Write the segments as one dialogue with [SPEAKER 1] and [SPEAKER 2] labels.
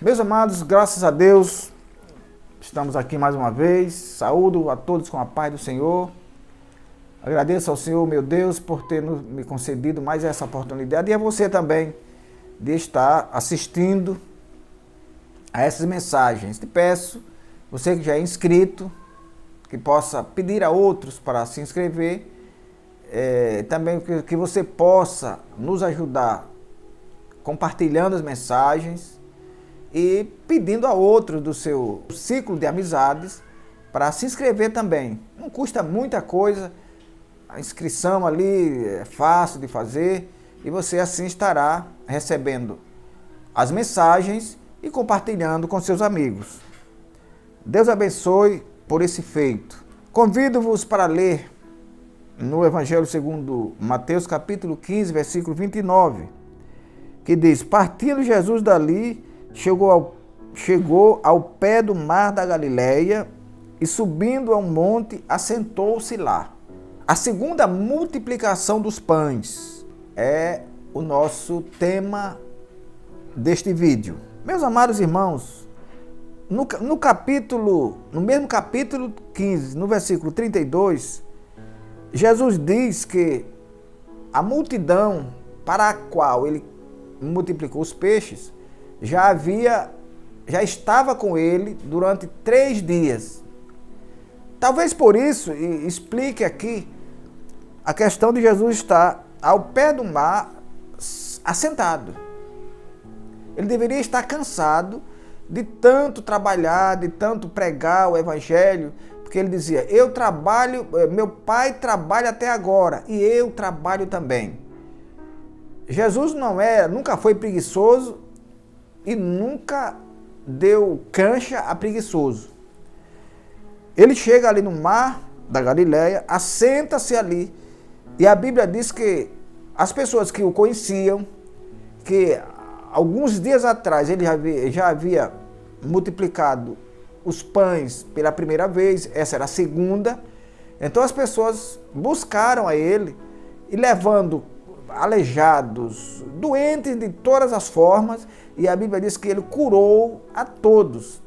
[SPEAKER 1] Meus amados, graças a Deus, estamos aqui mais uma vez. Saúdo a todos com a paz do Senhor. Agradeço ao Senhor, meu Deus, por ter me concedido mais essa oportunidade e a você também de estar assistindo a essas mensagens. Te peço, você que já é inscrito, que possa pedir a outros para se inscrever, também que você possa nos ajudar compartilhando as mensagens e pedindo a outros do seu ciclo de amizades para se inscrever também. Não custa muita coisa, a inscrição ali é fácil de fazer e você assim estará recebendo as mensagens e compartilhando com seus amigos. Deus abençoe por esse feito. Convido-vos para ler no Evangelho segundo Mateus capítulo 15, versículo 29, que diz: partindo Jesus dali, chegou ao pé do mar da Galileia e, subindo a um monte, assentou-se lá. A segunda multiplicação dos pães é o nosso tema deste vídeo. Meus amados irmãos, no mesmo capítulo 15, no versículo 32, Jesus diz que a multidão para a qual ele multiplicou os peixes já estava com ele durante 3 dias. Talvez por isso explique aqui a questão de Jesus estar ao pé do mar assentado. Ele deveria estar cansado de tanto trabalhar, de tanto pregar o evangelho, porque ele dizia: eu trabalho, meu pai trabalha até agora e eu trabalho também. Jesus nunca foi preguiçoso e nunca deu cancha a preguiçoso. Ele chega ali no mar da Galileia, assenta-se ali, e a Bíblia diz que as pessoas que o conheciam, que alguns dias atrás ele já havia multiplicado os pães pela primeira vez, essa era a segunda, então as pessoas buscaram a ele e levando aleijados, doentes de todas as formas, e a Bíblia diz que ele curou a todos.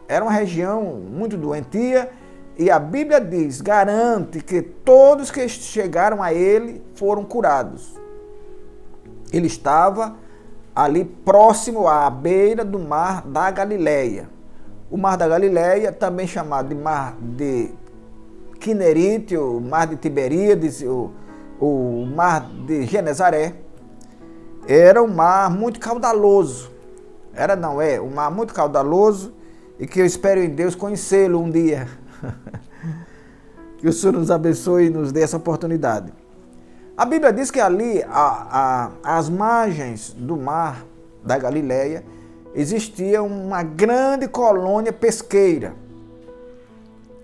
[SPEAKER 1] Era uma região muito doentia, e a Bíblia garante que todos que chegaram a ele foram curados. Ele estava ali próximo à beira do mar da Galileia. O mar da Galileia, também chamado de mar de Quinerite, o mar de Tiberíades, o mar de Genezaré, era um mar muito caudaloso. Um mar muito caudaloso, e que eu espero em Deus conhecê-lo um dia. Que o Senhor nos abençoe e nos dê essa oportunidade. A Bíblia diz que ali, às margens do mar da Galileia, existia uma grande colônia pesqueira.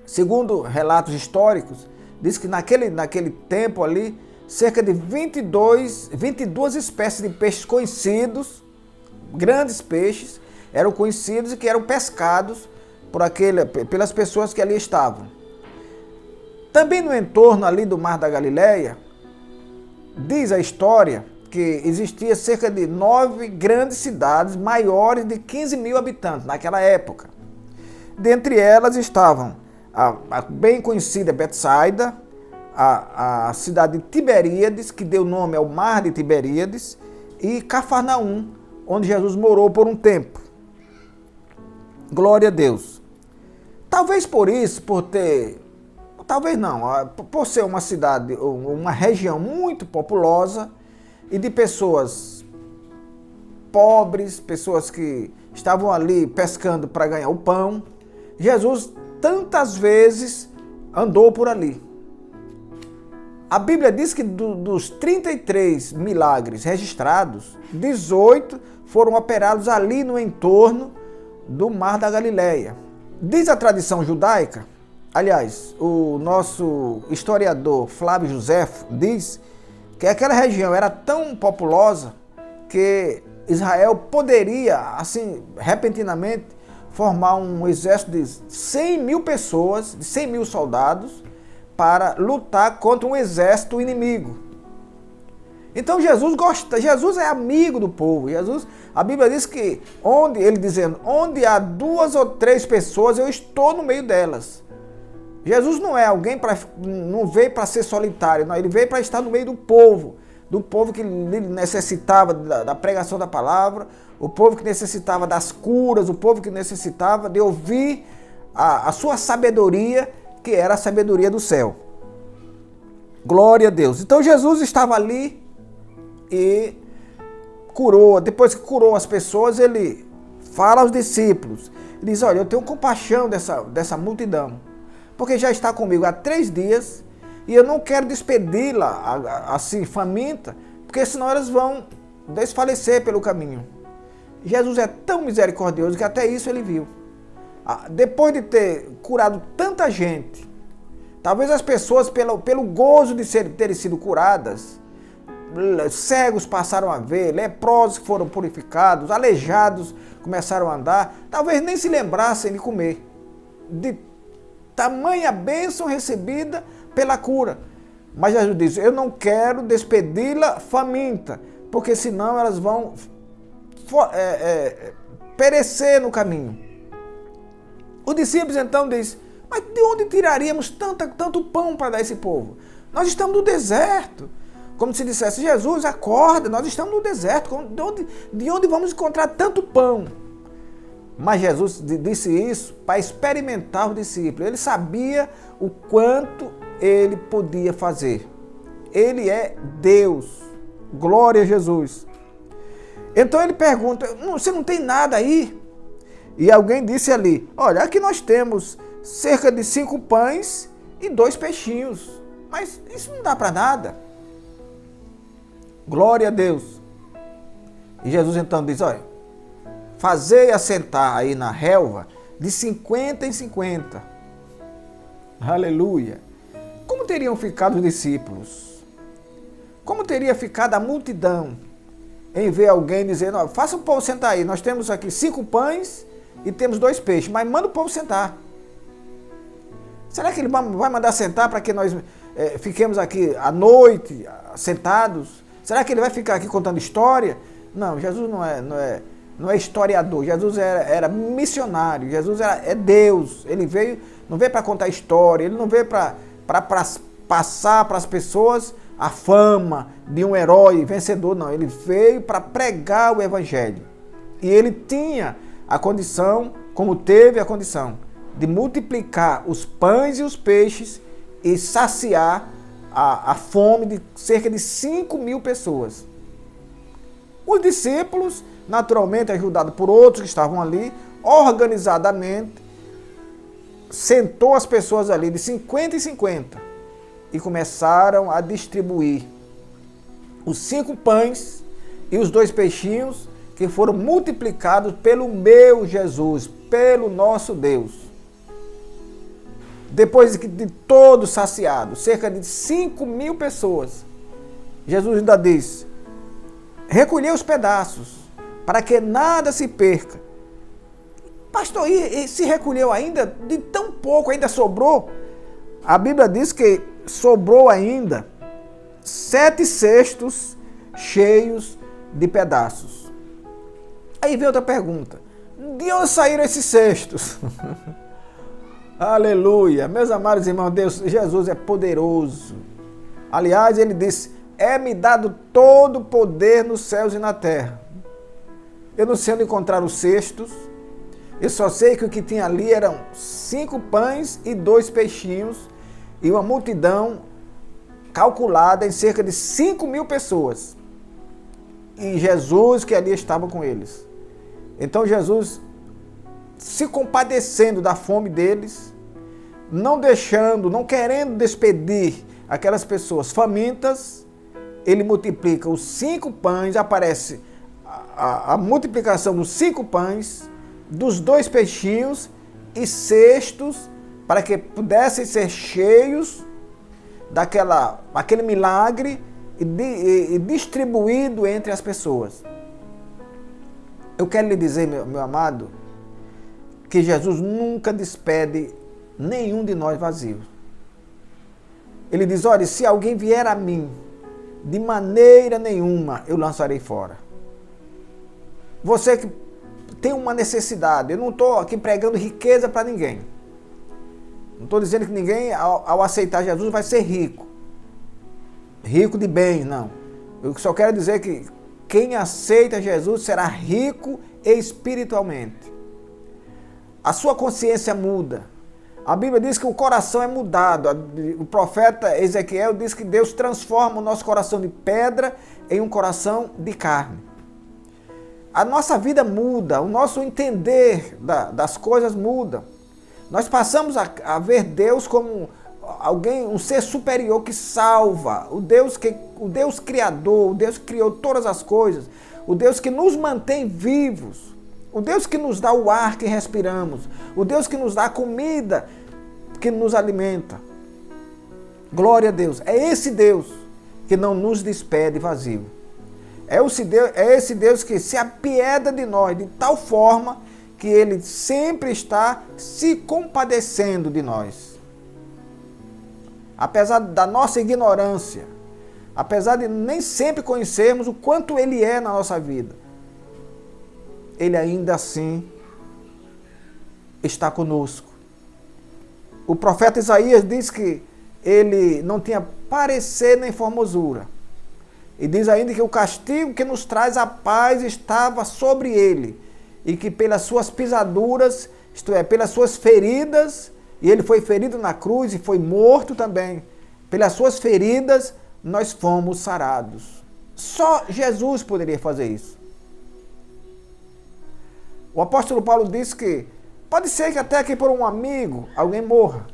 [SPEAKER 1] Segundo relatos históricos, diz que naquele tempo ali, cerca de 22 espécies de peixes conhecidos, grandes peixes, eram conhecidos e que eram pescados pelas pessoas que ali estavam. Também no entorno ali do Mar da Galileia, diz a história que existia cerca de 9 grandes cidades maiores de 15 mil habitantes naquela época. Dentre elas estavam a bem conhecida Betsaida, a cidade de Tiberíades, que deu nome ao mar de Tiberíades, e Cafarnaum, onde Jesus morou por um tempo. Glória a Deus. Talvez por isso, por ser uma cidade, uma região muito populosa e de pessoas pobres, pessoas que estavam ali pescando para ganhar o pão, Jesus tantas vezes andou por ali. A Bíblia diz que dos 33 milagres registrados, 18 foram operados ali no entorno do Mar da Galileia. Diz a tradição judaica, aliás, o nosso historiador Flávio Joséfo diz que aquela região era tão populosa que Israel poderia, assim, repentinamente, formar um exército de 100 mil pessoas, de 100 mil soldados, para lutar contra um exército inimigo. Então Jesus gosta, Jesus é amigo do povo. Jesus, a Bíblia diz que onde há 2 ou 3 pessoas, eu estou no meio delas. Jesus não é alguém não veio para ser solitário, não, ele veio para estar no meio do povo que necessitava da pregação da palavra, o povo que necessitava das curas, o povo que necessitava de ouvir a sua sabedoria, que era a sabedoria do céu. Glória a Deus. Então Jesus estava ali e curou. Depois que curou as pessoas, ele fala aos discípulos. Ele diz, olha, eu tenho compaixão dessa multidão, porque já está comigo há 3 dias e eu não quero despedi-la assim, faminta, porque senão elas vão desfalecer pelo caminho. Jesus é tão misericordioso que até isso ele viu. Depois de ter curado tanta gente, talvez as pessoas, pelo gozo de terem sido curadas, cegos passaram a ver, leprosos foram purificados, aleijados começaram a andar, talvez nem se lembrassem de comer, de tamanha bênção recebida pela cura. Mas Jesus disse, eu não quero despedi-la faminta, porque senão elas vão perecer no caminho. Os discípulos então dizem, mas de onde tiraríamos tanto pão para dar a esse povo? Nós estamos no deserto. Como se dissesse, Jesus, acorda, nós estamos no deserto. De onde vamos encontrar tanto pão? Mas Jesus disse isso para experimentar os discípulos. Ele sabia o quanto ele podia fazer. Ele é Deus. Glória a Jesus. Então ele pergunta, você não tem nada aí? E alguém disse ali, olha, aqui nós temos cerca de 5 pães e 2 peixinhos. Mas isso não dá para nada. Glória a Deus. E Jesus então diz, olha, fazei assentar aí na relva de 50 em 50. Aleluia. Como teriam ficado os discípulos? Como teria ficado a multidão em ver alguém dizendo, ó, faça o povo sentar aí, nós temos aqui 5 pães e temos 2 peixes, mas manda o povo sentar. Será que ele vai mandar sentar para que nós fiquemos aqui à noite sentados? Será que ele vai ficar aqui contando história? Não, Jesus não é historiador, Jesus era missionário, Jesus é Deus. Ele não veio para contar história, ele não veio para passar para as pessoas a fama de um herói vencedor, não. Ele veio para pregar o evangelho. E ele tinha a condição, como teve a condição, de multiplicar os pães e os peixes e saciar a fome de cerca de 5.000 pessoas. Os discípulos, naturalmente ajudados por outros que estavam ali, organizadamente, sentou as pessoas ali de 50 em 50 e começaram a distribuir os 5 pães e os 2 peixinhos que foram multiplicados pelo meu Jesus, pelo nosso Deus. Depois de todos saciados, cerca de 5.000 pessoas, Jesus ainda diz, recolhei os pedaços, para que nada se perca. Pastor, e se recolheu ainda? De tão pouco ainda sobrou? A Bíblia diz que sobrou ainda 7 cestos cheios de pedaços. Aí vem outra pergunta, de onde saíram esses cestos? Aleluia, meus amados irmãos, Jesus é poderoso. Aliás, ele disse, é-me dado todo o poder nos céus e na terra. Eu não sei onde encontrar os cestos, eu só sei que o que tinha ali eram 5 pães e 2 peixinhos e uma multidão calculada em cerca de 5.000 pessoas. E Jesus que ali estava com eles. Então Jesus, se compadecendo da fome deles, não querendo despedir aquelas pessoas famintas, ele multiplica os 5 pães, aparece a multiplicação dos 5 pães, dos 2 peixinhos e cestos, para que pudessem ser cheios daquele milagre e distribuído entre as pessoas. Eu quero lhe dizer, meu amado, que Jesus nunca despede nenhum de nós vazio. Ele diz, olha, se alguém vier a mim de maneira nenhuma eu lançarei fora. Você que tem uma necessidade, eu não estou aqui pregando riqueza para ninguém. Não estou dizendo que ninguém, ao aceitar Jesus, vai ser rico. Rico de bens, não. Eu só quero dizer que quem aceita Jesus será rico espiritualmente. A sua consciência muda. A Bíblia diz que o coração é mudado. O profeta Ezequiel diz que Deus transforma o nosso coração de pedra em um coração de carne. A nossa vida muda, o nosso entender das coisas muda. Nós passamos a ver Deus como alguém, um ser superior que salva, o Deus criador, o Deus que criou todas as coisas, o Deus que nos mantém vivos, o Deus que nos dá o ar que respiramos, o Deus que nos dá a comida que nos alimenta. Glória a Deus. É esse Deus que não nos despede vazio. É esse Deus que se apieda de nós de tal forma que Ele sempre está se compadecendo de nós. Apesar da nossa ignorância, apesar de nem sempre conhecermos o quanto Ele é na nossa vida, Ele ainda assim está conosco. O profeta Isaías diz que Ele não tinha parecer nem formosura. E diz ainda que o castigo que nos traz a paz estava sobre Ele. E que pelas suas pisaduras, isto é, pelas suas feridas, e Ele foi ferido na cruz e foi morto também. Pelas suas feridas, nós fomos sarados. Só Jesus poderia fazer isso. O apóstolo Paulo diz que pode ser que até que por um amigo alguém morra,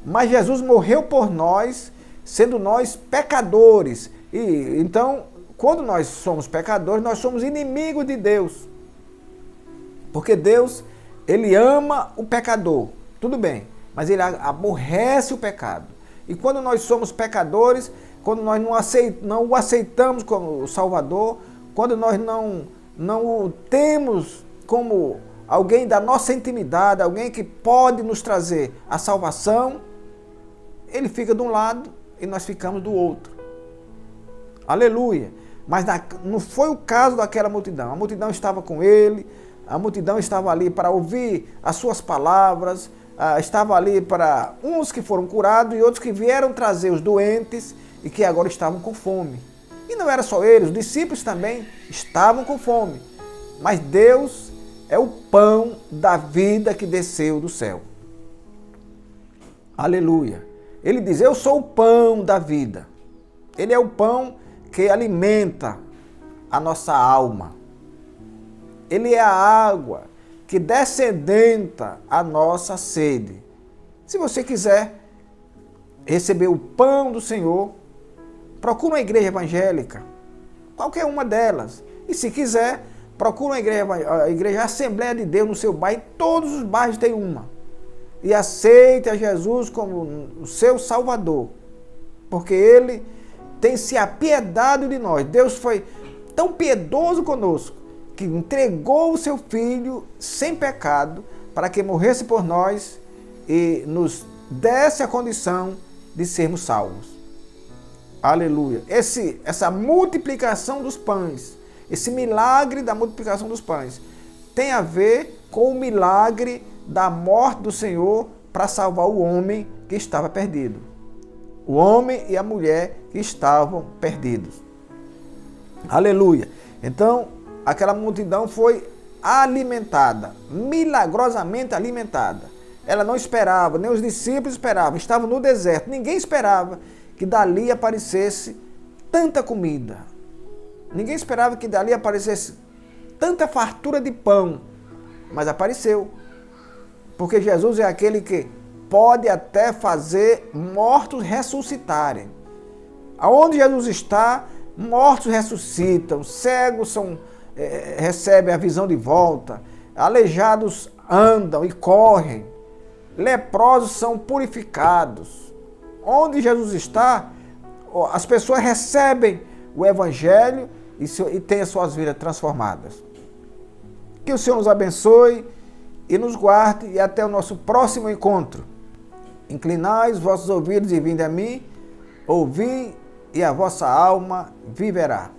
[SPEAKER 1] mas Jesus morreu por nós, sendo nós pecadores. E então, quando nós somos pecadores, nós somos inimigos de Deus. Porque Deus, Ele ama o pecador, tudo bem, mas Ele aborrece o pecado. E quando nós somos pecadores, quando nós não o aceitamos como o Salvador, quando nós não o temos como alguém da nossa intimidade, alguém que pode nos trazer a salvação, Ele fica de um lado e nós ficamos do outro. Aleluia! Mas não foi o caso daquela multidão. A multidão estava com Ele, a multidão estava ali para ouvir as suas palavras, estava ali para uns que foram curados e outros que vieram trazer os doentes e que agora estavam com fome. E não era só eles, os discípulos também estavam com fome. Mas Deus é o pão da vida que desceu do céu. Aleluia! Ele diz, eu sou o pão da vida. Ele é o pão que alimenta a nossa alma. Ele é a água que descedenta a nossa sede. Se você quiser receber o pão do Senhor, procure uma igreja evangélica, qualquer uma delas. E se quiser, procure a igreja Assembleia de Deus no seu bairro. Todos os bairros têm uma. E aceite a Jesus como o seu Salvador, porque Ele tem se apiedado de nós. Deus foi tão piedoso conosco que entregou o seu Filho sem pecado para que morresse por nós e nos desse a condição de sermos salvos. Aleluia! Essa multiplicação dos pães, esse milagre da multiplicação dos pães, tem a ver com o milagre da morte do Senhor para salvar o homem que estava perdido. O homem e a mulher que estavam perdidos. Aleluia! Então, aquela multidão foi alimentada, milagrosamente alimentada. Ela não esperava, nem os discípulos esperavam, estavam no deserto. Ninguém esperava que dali aparecesse tanta comida. Ninguém esperava que dali aparecesse tanta fartura de pão, mas apareceu. Porque Jesus é aquele que pode até fazer mortos ressuscitarem. Aonde Jesus está, mortos ressuscitam, cegos recebem a visão de volta, aleijados andam e correm, leprosos são purificados. Onde Jesus está, as pessoas recebem o Evangelho e têm as suas vidas transformadas. Que o Senhor nos abençoe e nos guarde, e até o nosso próximo encontro. Inclinai os vossos ouvidos e vinde a mim, ouvi e a vossa alma viverá.